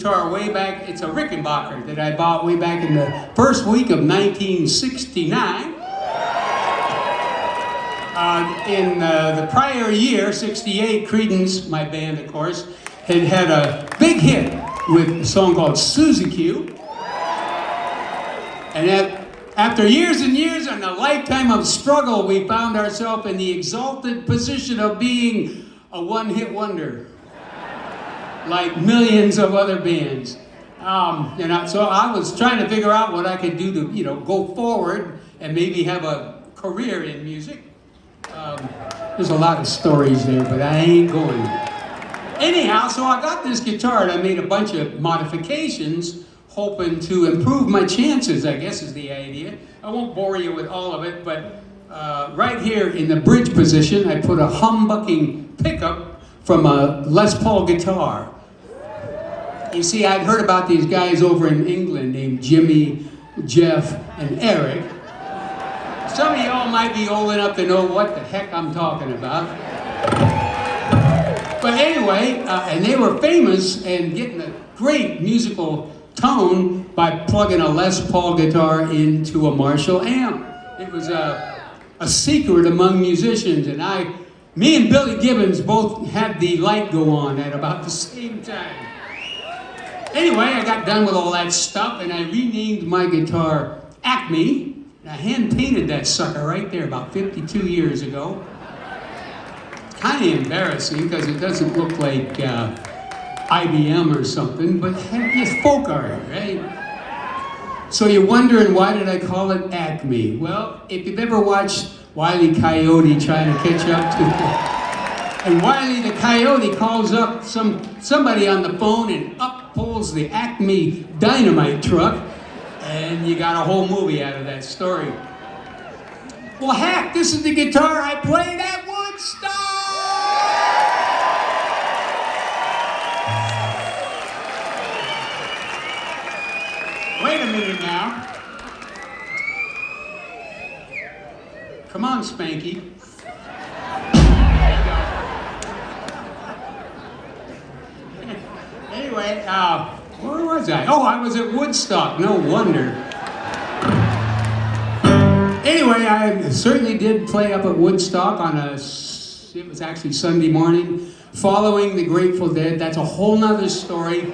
Guitar way back. It's a Rickenbacker that I bought way back in the first week of 1969. In the prior year, 68, Creedence, my band of course, had a big hit with a song called Susie Q. And after years and years and a lifetime of struggle, we found ourselves in the exalted position of being a one-hit wonder, like millions of other bands. So I was trying to figure out what I could do to, go forward and maybe have a career in music. There's a lot of stories there, but I ain't going. Anyhow, so I got this guitar and I made a bunch of modifications hoping to improve my chances, I guess is the idea. I won't bore you with all of it, but right here in the bridge position, I put a humbucking pickup from a Les Paul guitar. You see, I'd heard about these guys over in England named Jimmy, Jeff, and Eric. Some of y'all might be old enough to know what the heck I'm talking about. But anyway, and they were famous and getting a great musical tone by plugging a Les Paul guitar into a Marshall amp. It was a secret among musicians, and me and Billy Gibbons both had the light go on at about the same time. Anyway, I got done with all that stuff, and I renamed my guitar Acme. I hand-painted that sucker right there about 52 years ago. Kind of embarrassing because it doesn't look like IBM or something, but it's folk art, right? So you're wondering, why did I call it Acme? Well, if you've ever watched Wile E. Coyote trying to catch up to and Wile E. the Coyote calls up somebody on the phone and up pulls the Acme dynamite truck, and you got a whole movie out of that story. Well, heck, this is the guitar I played at Woodstock! Wait a minute now. Come on, Spanky. Anyway, where was I? Oh, I was at Woodstock. No wonder. Anyway, I certainly did play up at Woodstock it was actually Sunday morning, following the Grateful Dead. That's a whole nother story.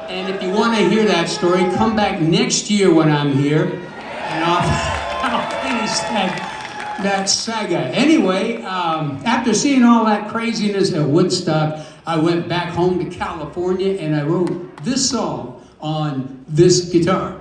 And if you want to hear that story, come back next year when I'm here, and I'll finish that saga. Anyway, after seeing all that craziness at Woodstock, I went back home to California and I wrote this song on this guitar.